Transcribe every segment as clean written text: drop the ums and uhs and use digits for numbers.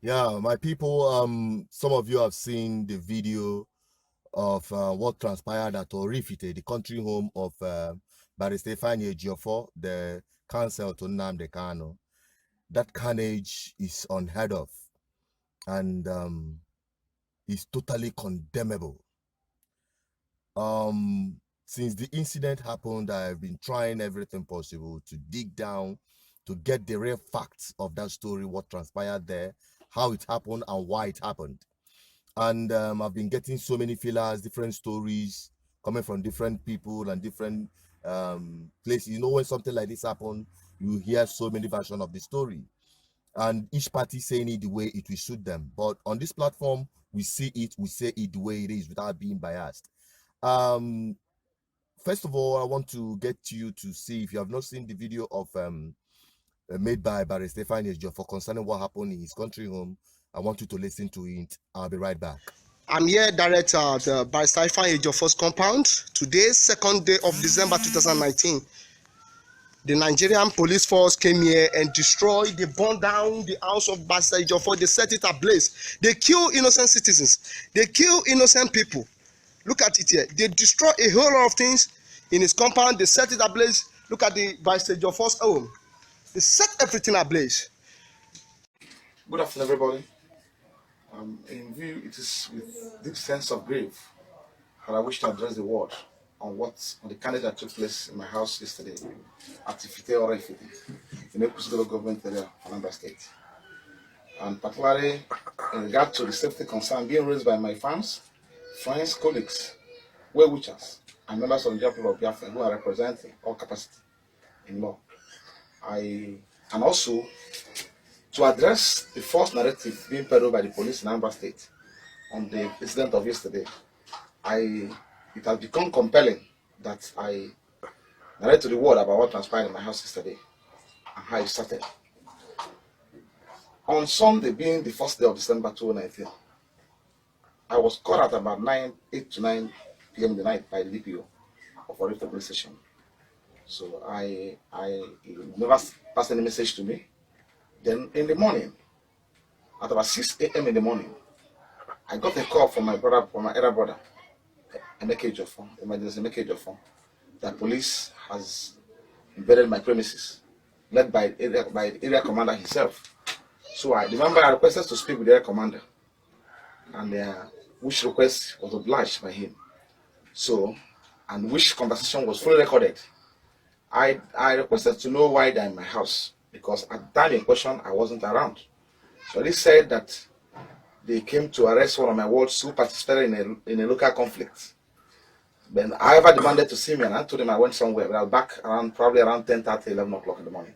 Yeah, my people, some of you have seen the video of what transpired at Orifite, the country home of Barrister Ejiofor, the counsel to Nnamdi Kanu. That carnage is unheard of and is totally condemnable. Since the incident happened, I've been trying everything possible to dig down to get the real facts of that story, what transpired there, how it happened, and why it happened. And I've been getting so many fillers, different stories coming from different people and different places. You know, when something like this happens, you hear so many versions of the story, and each party saying it the way it will suit them. But on this platform, we see it, we say it the way it is without being biased. Um, First of all, I want to get you to see, if you have not seen the video of made by Barrister Ejiofor concerning what happened in his country home, I want you to listen to it. I'll be right back. I'm here direct at Barrister Ejiofor's compound. Today, 2nd day of December 2019. The Nigerian police force came here and destroyed, they burned down the house of Barrister Ejiofor, they set it ablaze. They kill innocent citizens, they kill innocent people. Look at it here. They destroy a whole lot of things in his compound, they set it ablaze. Look at the Barrister Ejiofor's home. They set everything ablaze. Good afternoon, everybody. In view, it is with deep sense of grief that I wish to address the world on the carnage that took place in my house yesterday at Ifite or Ifite in Ekusgolo government area, Anambra State. And particularly in regard to the safety concern being raised by my fans, friends, colleagues, well-wishers, and members of the people of Biafra who are representing all capacity in law. And also to address the false narrative being peddled by the police in Anambra State on the incident of yesterday, it has become compelling that I narrate to the world about what transpired in my house yesterday and how it started. On Sunday, being the first day of December 2019, I was called at about 8 to 9 p.m. in the night by the DPO of Orifite police station. So I never passed any message to me. Then in the morning, at about 6 a.m. in the morning, I got a call from my elder brother, Ejiofor, emergency Ejiofor, that police has invaded my premises, led by the area commander himself. So I remember I requested to speak with the area commander, and which request was obliged by him. So, and which conversation was fully recorded. I requested to know why they're in my house, because at the time in question I wasn't around. So they said that they came to arrest one of my wards who participated in a local conflict. Then I ever demanded to see me, and I told him I went somewhere, but I was back probably around 10:30, 11 o'clock in the morning.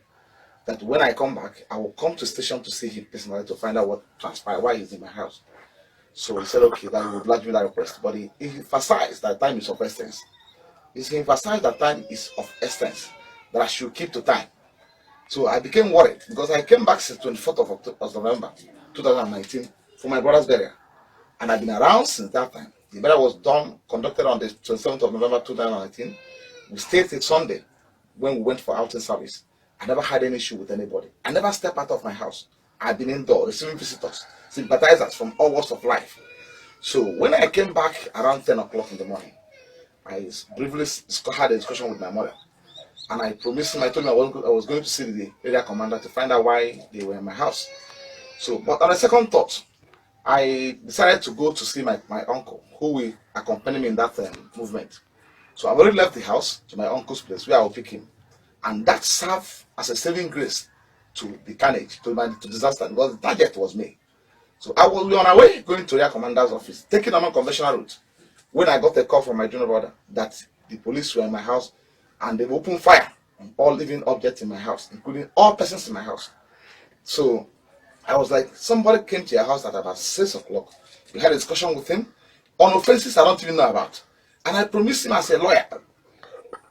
That when I come back, I will come to the station to see him personally to find out what transpired, why he's in my house. So he said, okay, that he would oblige me that request. But he emphasized that time is of essence. He emphasized that time is of essence, that I should keep to time. So I became worried because I came back since 24th of November 2019 for my brother's burial. And I've been around since that time. The burial was conducted on the 27th of November 2019. We stayed till Sunday when we went for outing service. I never had any issue with anybody. I never stepped out of my house. I've been indoors, receiving visitors, sympathizers from all walks of life. So when I came back around 10 o'clock in the morning, I briefly had a discussion with my mother. And I promised him, I told him I was going to see the area commander to find out why they were in my house. So, but on a second thought, I decided to go to see my uncle, who will accompany me in that movement. So I've already left the house to my uncle's place where I will pick him. And that served as a saving grace to the carnage, to disaster, because the target was me. So I was on our way going to the commander's office, taking a non-conventional route, when I got a call from my junior brother that the police were in my house and they opened fire on all living objects in my house, including all persons in my house. So I was like, somebody came to your house at about 6 o'clock. We had a discussion with him on offenses I don't even know about. And I promised him as a lawyer,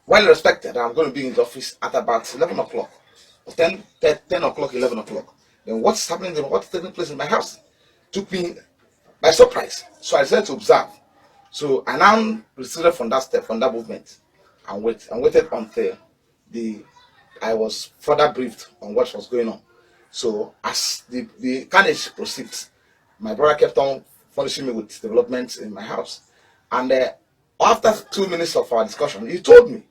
well respected, I'm going to be in the office at about 11 o'clock, 10 o'clock, 11 o'clock. Then what's happening, what's taking place in my house took me by surprise. So I decided to observe. So I now receded from that movement, and waited until I was further briefed on what was going on. So as the carnage proceeds, my brother kept on furnishing me with developments in my house. And after 2 minutes of our discussion, he told me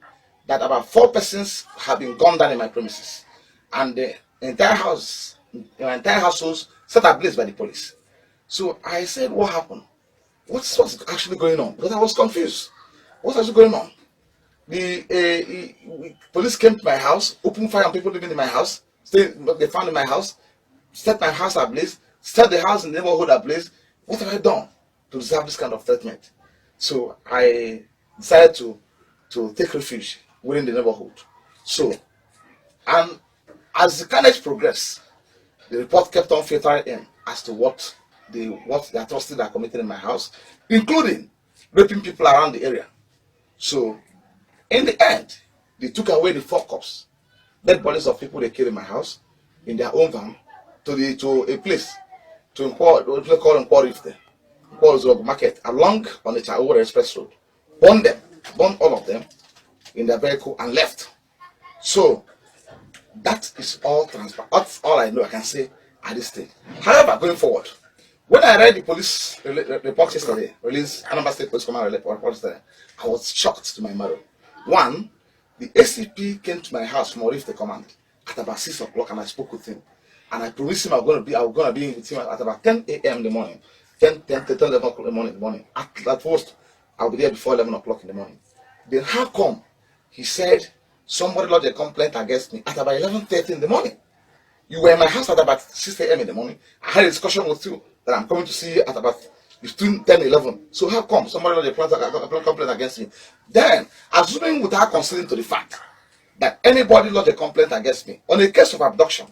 that about 4 persons have been gunned down in my premises. And the entire house, my entire household set ablaze by the police. So I said, what happened? What's actually going on? Because I was confused. What's actually going on? The police came to my house, opened fire on people living in my house. They found in my house, set my house ablaze, set the house in the neighborhood ablaze. What have I done to deserve this kind of treatment? So I decided to take refuge within the neighborhood. So, and as the carnage progressed, the report kept on filtering in as to what the atrocities that are committed in my house, including raping people around the area. So, in the end, they took away the 4 cops, dead bodies of people they killed in my house, in their own van, to a place to import, what they call Imporifte, market, along on the Chaoura Express Road. Burned all of them in their vehicle and left. So that is all transparent. That's all I know I can say at this stage. However, going forward, when I read the police report yesterday, released Anambra State Police Command report yesterday, I was shocked to my marrow. One, the ACP came to my house from Orif the command at about 6 o'clock, and I spoke with him. And I promised him I was going to be with him at about 10 a.m. in the morning, 11 o'clock in the morning. At most, I'll be there before 11 o'clock in the morning. Then how come he said somebody lodged a complaint against me at about 11:30 in the morning? You were in my house at about 6 a.m. in the morning. I had a discussion with you that I'm coming to see you at about between 10 and 11. So how come somebody lodged a complaint against me? Then, assuming without considering to the fact that anybody lodged a complaint against me on a case of abduction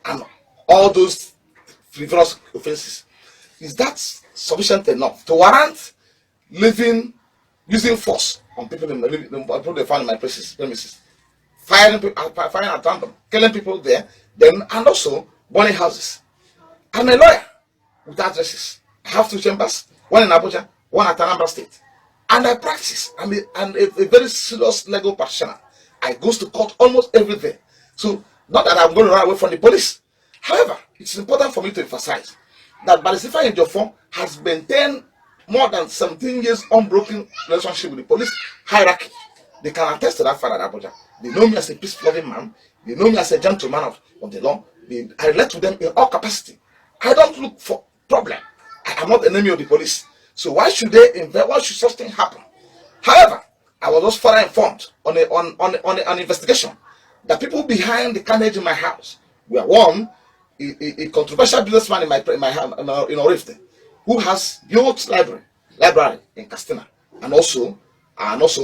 and all those frivolous offenses, is that sufficient enough to warrant using force on people they found in my premises, firing at random, killing people there, then and also burning houses? I'm a lawyer with addresses. I have 2 chambers, one in Abuja, one at Anambra State, and I practice. I'm a very serious legal practitioner. I go to court almost every day. So not that I'm going to run away from the police. However, it's important for me to emphasize that Barrister Ejiofor has maintained more than 17 years unbroken relationship with the police hierarchy. They can attest to that fact at Abuja. They know me as a peace-loving man. They know me as a gentleman of the law. I relate to them in all capacity. I don't look for problem. I am not the enemy of the police. So why should such thing happen? However, I was also further informed on an investigation that people behind the carnage in my house were one, a controversial businessman in Orifte, who has built library in Castina, and also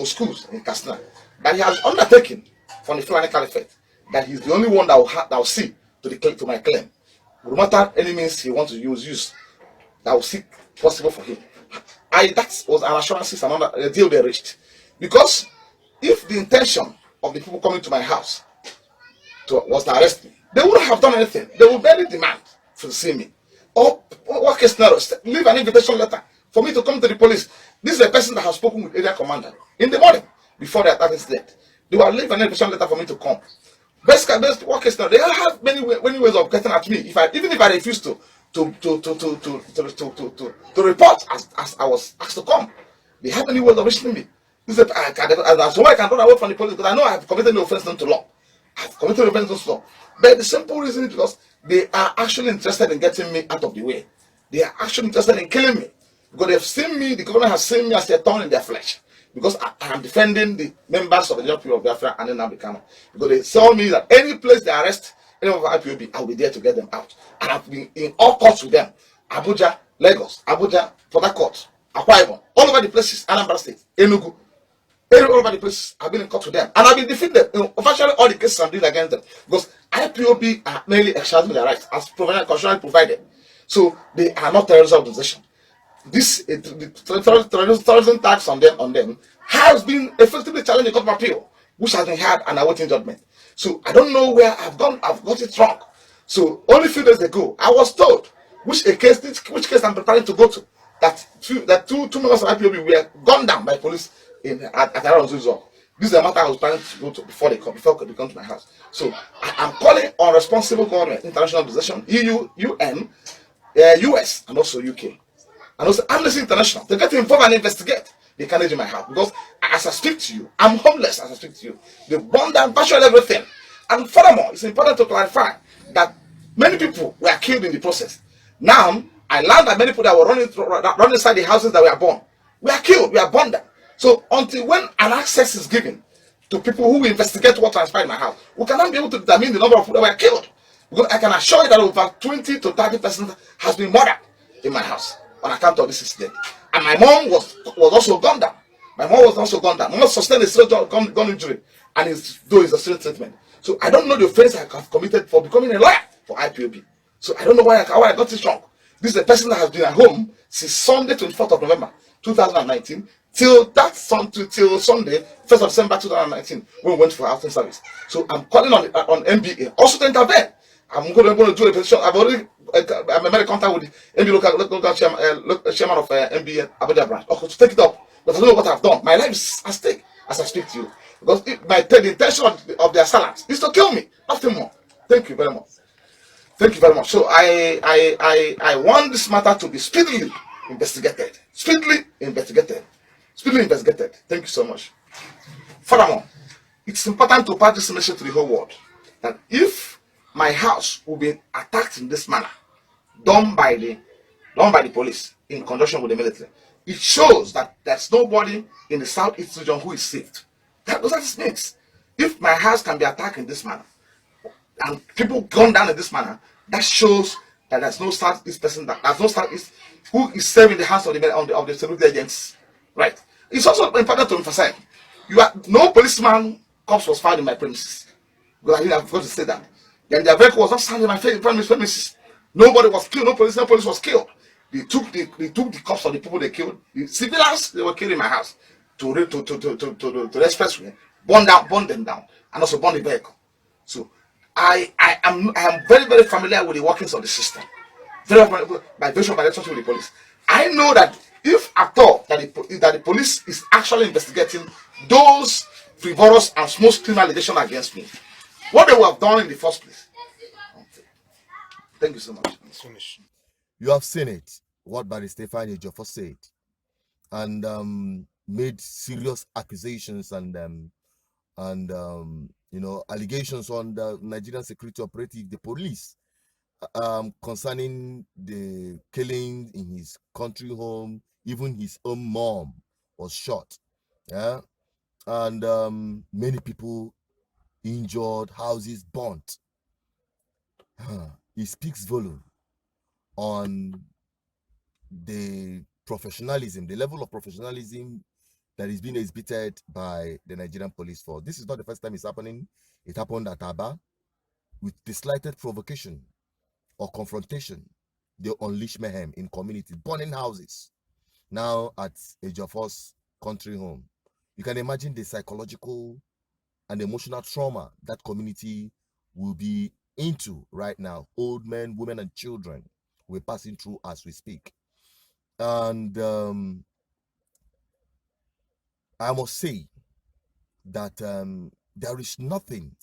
schools in Castina, that he has undertaken from the Fulani Caliphate, that he's the only one that will see to my claim. No matter any means he wants to use that will seek possible for him. That was an assurance and a deal they reached. Because if the intention of the people coming to my house was to arrest me, they wouldn't have done anything. They would barely demand to see me. Or what case scenario, leave an invitation letter for me to come to the police. This is a person that has spoken with area commander in the morning before the attack incident. They will leave an invitation letter for me to come. Basically, what case scenario, they have many ways of getting at me. Even if I refuse to report as I was asked to come, they have many ways of reaching me. This is I can run away from the police because I know I have committed no offense to law. I've committed no offense to law. But the simple reason is because they are actually interested in getting me out of the way. They are actually interested in killing me. Because they've seen me, the government has seen me as a thorn in their flesh. Because I am defending the members of the young people of Biafra and then Africana. Because they saw me that any place they arrest any of IPOB, I'll be there to get them out. And I've been in all courts with them. Abuja, Lagos, Abuja, Port Harcourt, Akwa Ibom, all over the places, Anambra State, Enugu. All over the place, I've been in court with them. And I've been defeated in virtually all the cases I'm doing against them. Because IPOB are mainly exercising their rights as constitutionally provided. So they are not terrorist organization. This terrorism tax on them has been effectively challenged in court of appeal, which has been had and awaiting judgment. So I don't know where I've got it wrong. So only a few days ago, I was told which case I'm preparing to go to, that two members of IPOB were gunned down by police at around Zuzor. This is a matter I was planning to go to before they come to my house. So I am calling on responsible government, international organization, EU, UN, US, and also UK, and also Amnesty International to get involved and investigate the carnage in my house. Because as I speak to you, I'm homeless as I speak to you. They burned down virtually everything. And furthermore, it's important to clarify that many people were killed in the process. Now, I learned that many people that were running inside the houses that were burned were killed, were burned down. So until when an access is given to people who investigate what transpired in my house, we cannot be able to determine the number of people that were killed. Because I can assure you that over 20 to 30% has been murdered in my house on account of this incident. And my mom was also gunned down. My mom was also gunned down. My mom sustained a serious gun injury, and though it's a serious treatment. So I don't know the offense I have committed for becoming a lawyer for IPOB. So I don't know why I got this wrong. This is a person that has been at home since Sunday, 24th of November, 2019, till Sunday, 1st of December 2019, when we went for outing service. So I'm calling on NBA also to intervene. I'm going to do a petition. I've already made a contact with the NBA local chairman of NBA Abuja branch. Okay, to take it up. But I don't know what I've done. My life is at stake as I speak to you. Because the intention of their assailants is to kill me. Nothing more. Thank you very much. Thank you very much. So I want this matter to be speedily investigated. Speedily investigated. Speedily investigated. Thank you so much. Furthermore, it's important to pass this message to the whole world that if my house will be attacked in this manner, done by the police in conjunction with the military, it shows that there's nobody in the southeast region who is saved. That's what it means. If my house can be attacked in this manner and people gone down in this manner, that shows that there's no southeast person, there's no southeast who is saving the hands of the security agents. Right. It's also important to emphasize no policeman corpse was found in my premises. Because I have got to say that. Then their vehicle was not found in my premises. Nobody was killed. No police was killed. They took the corpse of the people they killed. The civilians they were killed in my house to the expressway, burn them down, and also burn the vehicle. So I am very, very familiar with the workings of the system. Very familiar by virtue of my relationship with the police. I know that if at all that the police is actually investigating those frivolous and small criminal allegations against me, what they would have done in the first place. Thank you so much. Finish. You have seen it, what Barrister Ejiofor said, and made serious accusations and allegations on the Nigerian security operative, the police, concerning the killing in his country home. Even his own mom was shot. Yeah, and many people injured, houses burnt. It speaks volume on the professionalism, the level of professionalism that is being exhibited by the Nigerian police force. This is not the first time it's happening. It happened at Aba. With the slightest provocation or confrontation, they unleash mayhem in community, burning houses. Now at Ejiofor's country home, you can imagine the psychological and emotional trauma that community will be into right now. Old men, women, and children we're passing through as we speak. And I must say that there is nothing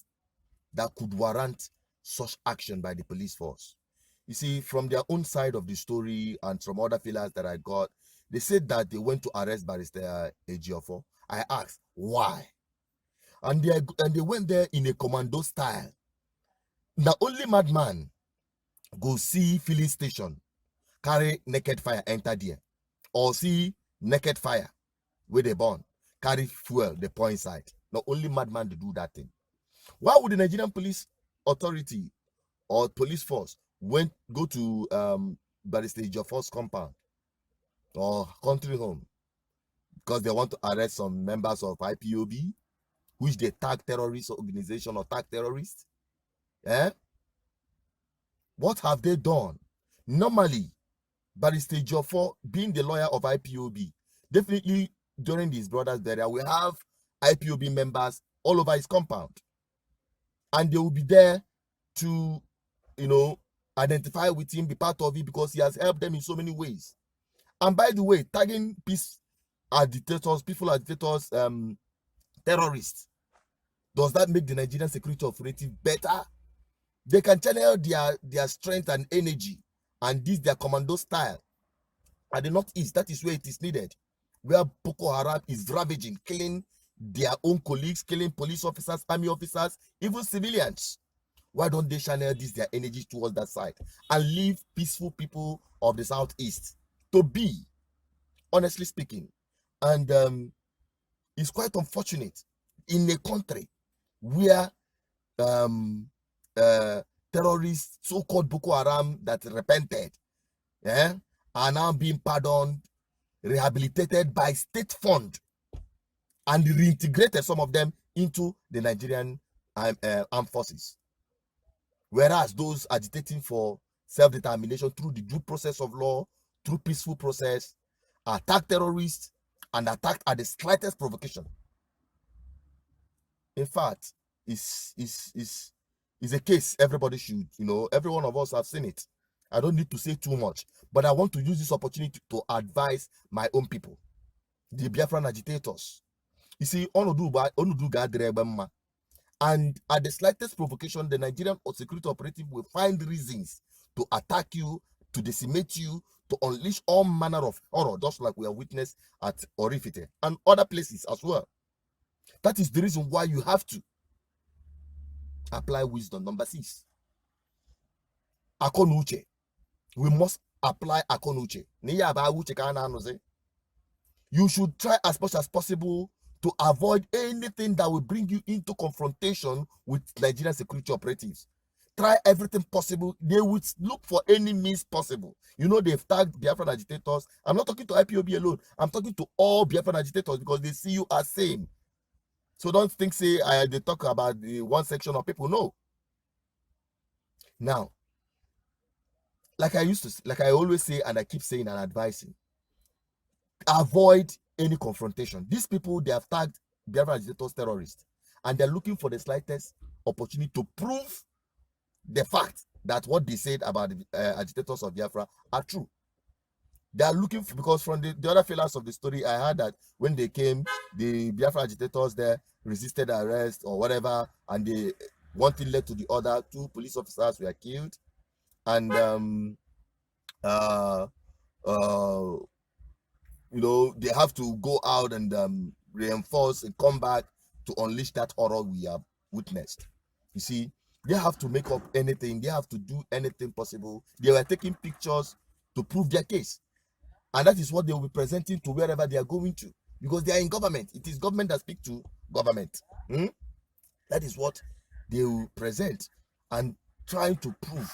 that could warrant such action by the police force. You see, from their own side of the story and from other feelers that I got, they said that they went to arrest Barrister Ejiofor. I asked, why? And they went there in a commando style. The only madman go see filling station, carry naked fire, enter there. Or see naked fire where they burn, carry fuel, they pour inside. The only madman to do that thing. Why would the Nigerian police authority or police force go to Barrister Ejiofor's compound or country home because they want to arrest some members of IPOB, which they tag terrorist organization or tag terrorists? Eh? What have they done? Normally, Barrister Ejiofor, being the lawyer of IPOB, definitely during his brother's burial, we have IPOB members all over his compound. And they will be there to, identify with him, be part of it, because he has helped them in so many ways. And by the way, tagging peace agitators, peaceful agitators, terrorists. Does that make the Nigerian security operative better? They can channel their strength and energy and this their commando style at the northeast. That is where it is needed, where Boko Haram is ravaging, killing their own colleagues, killing police officers, army officers, even civilians. Why don't they channel this their energy towards that side and leave peaceful people of the southeast to be, honestly speaking? And it's quite unfortunate in a country where terrorists, so-called Boko Haram that repented, are now being pardoned, rehabilitated by state fund, and reintegrated some of them into the Nigerian armed forces. Whereas those agitating for self-determination through the due process of law, through peaceful process, attack terrorists and attacked at the slightest provocation. In fact, is a case everybody should, every one of us have seen it. I don't need to say too much, but I want to use this opportunity to advise my own people, the Biafran agitators. You see, and at the slightest provocation, the Nigerian security operative will find reasons to attack you, to decimate you, to unleash all manner of horror, just like we have witnessed at Orifite and other places as well. That is the reason why you have to apply wisdom. Number 6, Akonuche. We must apply Akonuche. You should try as much as possible to avoid anything that will bring you into confrontation with Nigerian security operatives. Try everything possible. They would look for any means possible. They've tagged Biafran agitators. I'm not talking to IPOB alone. I'm talking to all Biafran agitators because they see you as same. So don't think, they talk about the one section of people. No. Now, like I always say, and I keep saying and advising, avoid any confrontation. These people, they have tagged Biafran agitators terrorists, and they're looking for the slightest opportunity to prove the fact that what they said about the agitators of Biafra are true. They are looking for, because from the other failures of the story, I heard that when they came, the Biafra agitators there resisted arrest or whatever, and one thing led to the other. 2 police officers were killed, and they have to go out and reinforce and come back to unleash that horror we have witnessed. You see, they have to make up anything. They have to do anything possible. They were taking pictures to prove their case. And that is what they will be presenting to wherever they are going to. Because they are in government. It is government that speaks to government. That is what they will present, and trying to prove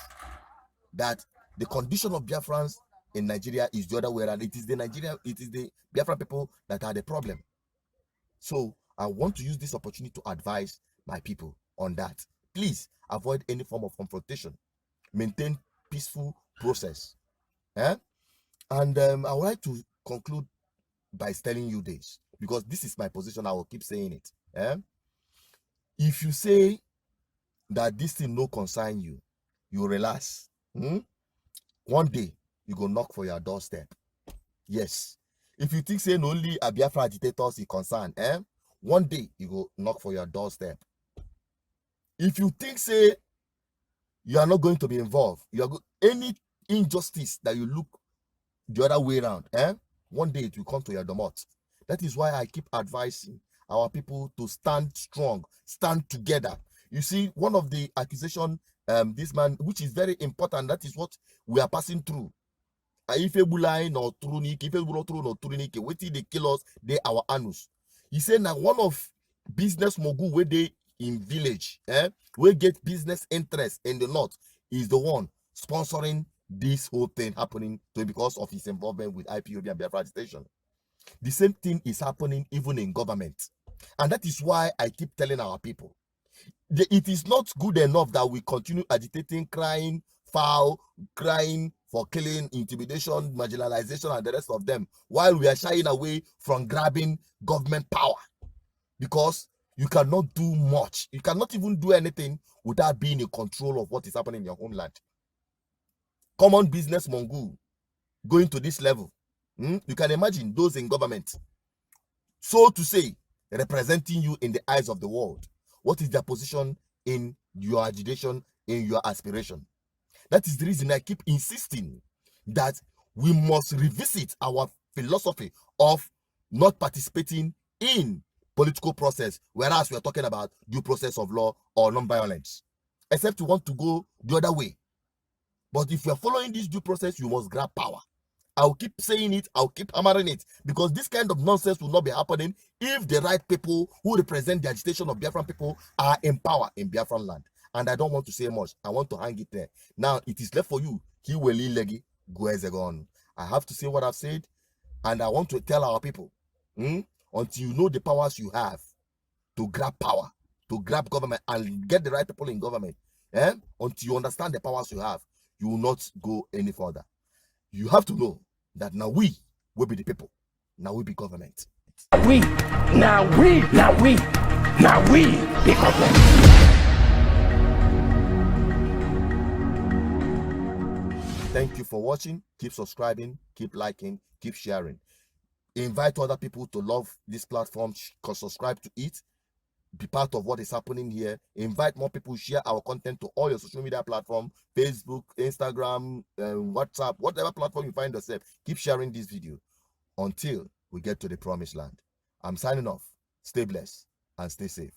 that the condition of Biafrans in Nigeria is the other way around. It is the Biafran people that are the problem. So I want to use this opportunity to advise my people on that. Please avoid any form of confrontation. Maintain peaceful process. And I would like to conclude by telling you this, because this is my position. I will keep saying it. If you say that this thing no concern you, you relax. One day you go knock for your doorstep. Yes. If you think saying only a Biafra agitators is concerned, one day you go knock for your doorstep. If you think say you are not going to be involved, any injustice that you look the other way around, one day it will come to your domot. That is why I keep advising our people to stand strong, stand together. You see, one of the accusation, this man, which is very important, that is what we are passing through. If you no trunik, waiting they kill us, they our anus. He said now one of business mogul where they in village, we get business interest in the north, is the one sponsoring this whole thing happening to him because of his involvement with IPOB and Biafra agitation. The same thing is happening even in government. And that is why I keep telling our people, it is not good enough that we continue agitating, crying foul, crying for killing, intimidation, marginalization, and the rest of them, while we are shying away from grabbing government power. Because you cannot do much. You cannot even do anything without being in control of what is happening in your homeland. Common business mongoose going to this level. You can imagine those in government, so to say, representing you in the eyes of the world? What is their position in your agitation, in your aspiration? That is the reason I keep insisting that we must revisit our philosophy of not participating in political process, whereas we are talking about due process of law or non-violence, except you want to go the other way. But if you are following this due process, you must grab power. I'll keep saying it, I'll keep hammering it, because this kind of nonsense will not be happening if the right people who represent the agitation of Biafran people are in power in Biafran land. And I don't want to say much. I want to hang it there. Now it is left for you. I have to say what I've said, and I want to tell our people, until you know the powers you have to grab power, to grab government and get the right people in government, until you understand the powers you have, you will not go any further. You have to know that now we will be the people. Now we be government. Now we be government. Thank you for watching. Keep subscribing, keep liking, keep sharing. Invite other people to love this platform, subscribe to it, be part of what is happening here. Invite more people, share our content to all your social media platforms, Facebook, Instagram, WhatsApp, whatever platform you find yourself. Keep sharing this video until we get to the promised land. I'm signing off. Stay blessed and stay safe.